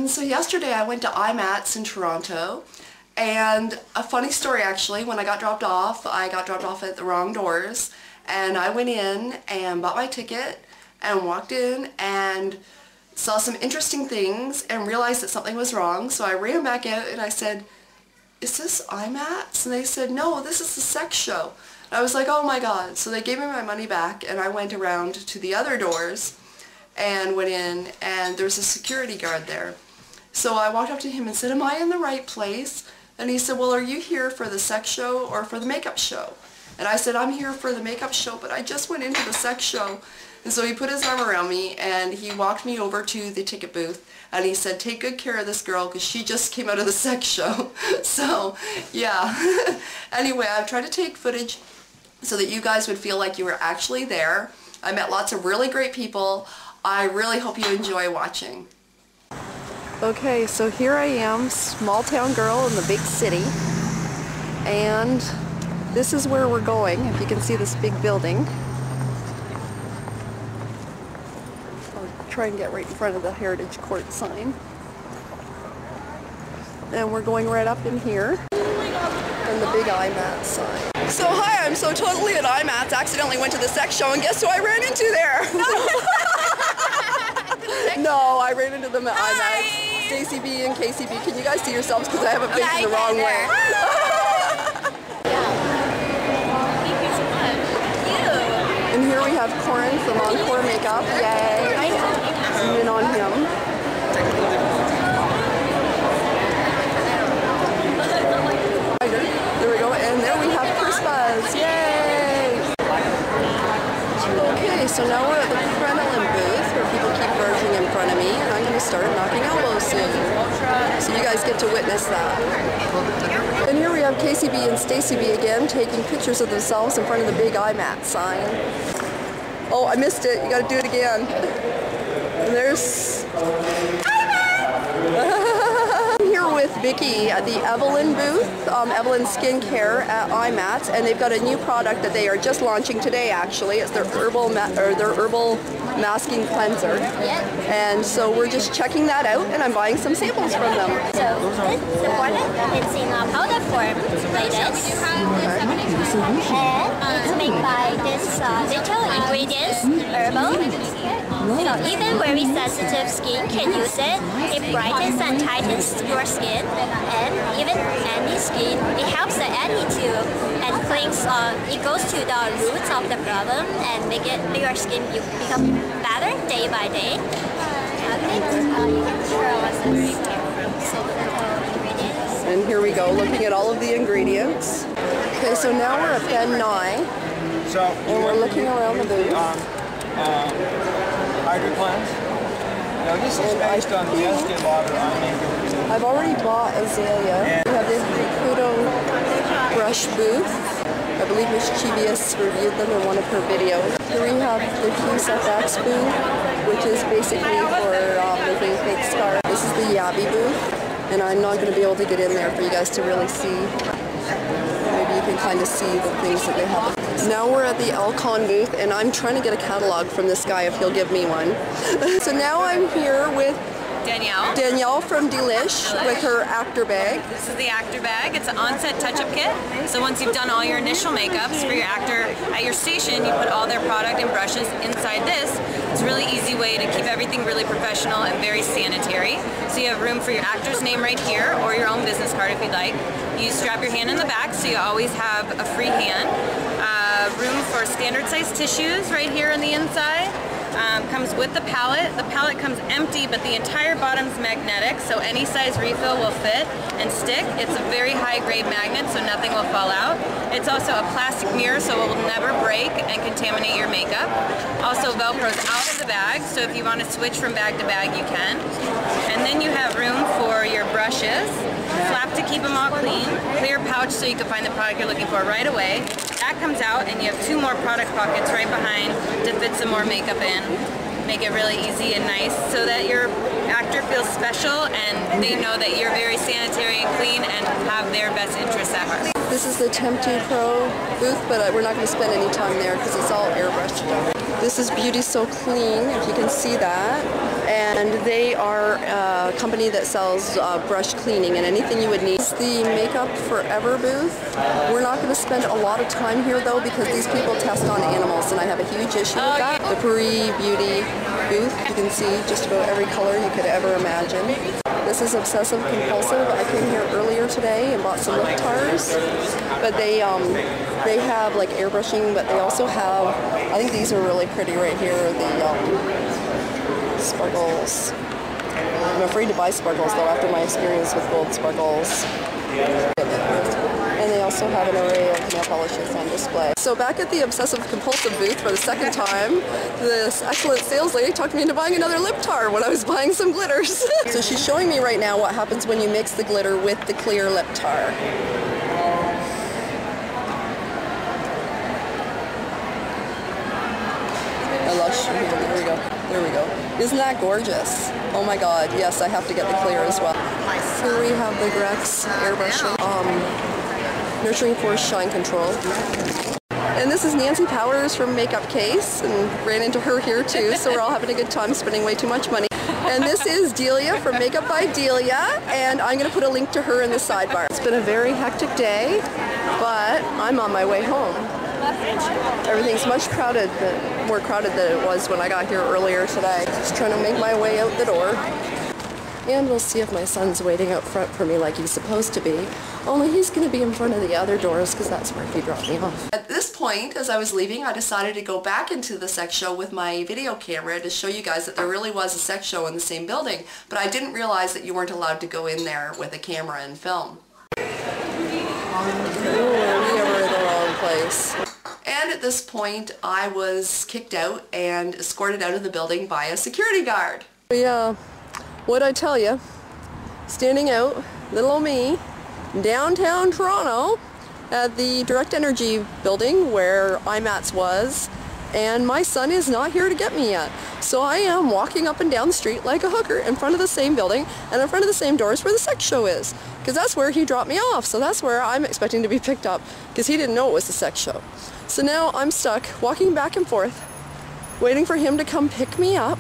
So yesterday I went to IMATS in Toronto, and a funny story actually. When I got dropped off at the wrong doors, and I went in and bought my ticket and walked in and saw some interesting things and realized that something was wrong. So I ran back out and I said, "Is this IMATS?" And they said, "No, this is the sex show." And I was like, "Oh my God." So they gave me my money back, and I went around to the other doors and went in, and there's a security guard there. So I walked up to him and said, "Am I in the right place?" And he said, "Well, are you here for the sex show or for the makeup show?" And I said, "I'm here for the makeup show, but I just went into the sex show." And so he put his arm around me and he walked me over to the ticket booth, and he said, "Take good care of this girl because she just came out of the sex show." So yeah. Anyway, I've tried to take footage so that you guys would feel like you were actually there. I met lots of really great people. I really hope you enjoy watching. Okay, so here I am, small town girl in the big city, and this is where we're going. If you can see this big building, I'll try and get right in front of the Heritage Court sign, and we're going right up in here, and the big IMATS sign. So hi, I'm so totally at IMATS, accidentally went to the sex show, and guess who I ran into there? No, I ran into them at IMATS. Stacy B and Casey B. Can you guys see yourselves? Because I have it facing the wrong way. And here we have Corin from Encore Makeup. Yay! Zoom in on him. There we go. And there we have Christmas. Yay! Okay, so now we're at the crinoline booth where people keep merging in front of me, and I'm going to start knocking elbows soon. So you guys get to witness that. And here we have Casey B and Stacy B again taking pictures of themselves in front of the big IMATS sign. Oh, I missed it. You got to do it again. And there's here with Vicky at the Evelyn booth, Evelyn Skincare at IMATS, and they've got a new product that they are just launching today. Actually, it's their herbal masking cleanser. Yep. And so we're just checking that out, and I'm buying some samples from them. So this, the product, it's in a powder form like this, and it's made by this natural ingredients, herbal. So even very sensitive skin can use it. It brightens and tightens your skin, and even acne skin, it helps the acne too, and cleans. It goes to the roots of the problem and make your skin become better day by day. And here we go, looking at all of the ingredients. Okay, so now we're at Ben Nye, and we're looking around the booth. Hydro cleanse. Now this is based on the Estee Lauder eye makeup. I've already bought Azalea. We have this Kudo brush booth. I believe Miss Chibius reviewed them in one of her videos. Here we have the QSFX booth, which is basically for making fake scars. This is the Yabi booth, and I'm not going to be able to get in there for you guys to really see. Maybe you can kind of see the things that they have. Now we're at the Elcon booth, and I'm trying to get a catalog from this guy if he'll give me one. So now I'm here with Danielle from Delish with her actor bag. This is the actor bag. It's an on-set touch-up kit. So once you've done all your initial makeups for your actor at your station, you put all their product and brushes inside this. It's a really easy way to keep everything really professional and very sanitary. So you have room for your actor's name right here, or your own business card if you'd like. You strap your hand in the back so you always have a free hand. Room for standard size tissues right here on the inside. Comes with the palette. The palette comes empty, but the entire bottom's magnetic, so any size refill will fit and stick. It's a very high grade magnet, so nothing will fall out. It's also a plastic mirror, so it will never break and contaminate your makeup. Also Velcro's out of the bag, so if you want to switch from bag to bag, you can. And then you have room for your brushes, flap to keep them all clean, clear pouch so you can find the product you're looking for right away. That comes out, and you have two more product pockets right behind to fit some more makeup in. Make it really easy and nice so that your actor feels special and they know that you're very sanitary and clean and have their best interests at heart. This is the Temptu Pro booth, but we're not going to spend any time there because it's all airbrushed. This is Beauty So Clean, if you can see that. and they are a company that sells brush cleaning and anything you would need. It's the Makeup Forever booth. We're not going to spend a lot of time here though because these people test on animals and I have a huge issue with that. The Puri Beauty booth, you can see just about every color you could ever imagine. This is Obsessive Compulsive. I came here earlier today and bought some lip tars, but they have like airbrushing, but they also have, I think these are really pretty right here, the sparkles. I'm afraid to buy sparkles though after my experience with gold sparkles. And they also have an array of nail polishes on display. So back at the Obsessive Compulsive booth for the second time, this excellent sales lady talked me into buying another lip tar when I was buying some glitters. So she's showing me right now what happens when you mix the glitter with the clear lip tar. There we go. There we go. Isn't that gorgeous? Oh my god, yes, I have to get the clear as well. Here we have the Grex airbrushing. Nurturing Force Shine Control. And this is Nancy Powers from Makeup Case, and ran into her here too, so we're all having a good time spending way too much money. And this is Delia from Makeup by Delia, and I'm going to put a link to her in the sidebar. It's been a very hectic day, but I'm on my way home. Everything's much crowded, more crowded than it was when I got here earlier today. Just trying to make my way out the door. And we'll see if my son's waiting out front for me like he's supposed to be. Only he's going to be in front of the other doors because that's where he dropped me off. At this point, as I was leaving, I decided to go back into the sex show with my video camera to show you guys that there really was a sex show in the same building. But I didn't realize that you weren't allowed to go in there with a camera and film. Ooh, we are in the wrong place. And at this point, I was kicked out and escorted out of the building by a security guard. Yeah. What'd I tell you? Standing out, little old me, downtown Toronto at the Direct Energy building where IMATS was, and my son is not here to get me yet. So I am walking up and down the street like a hooker in front of the same building and in front of the same doors where the sex show is, because that's where he dropped me off. So that's where I'm expecting to be picked up because he didn't know it was a sex show. So now I'm stuck walking back and forth waiting for him to come pick me up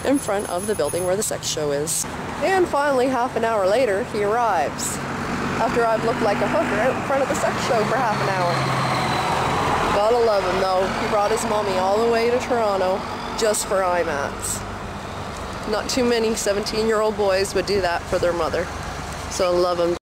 in front of the building where the sex show is. And finally, half an hour later, he arrives. After I've looked like a hooker out in front of the sex show for half an hour. Gotta love him though. He brought his mommy all the way to Toronto just for IMATS. Not too many 17-year-old boys would do that for their mother. So love him.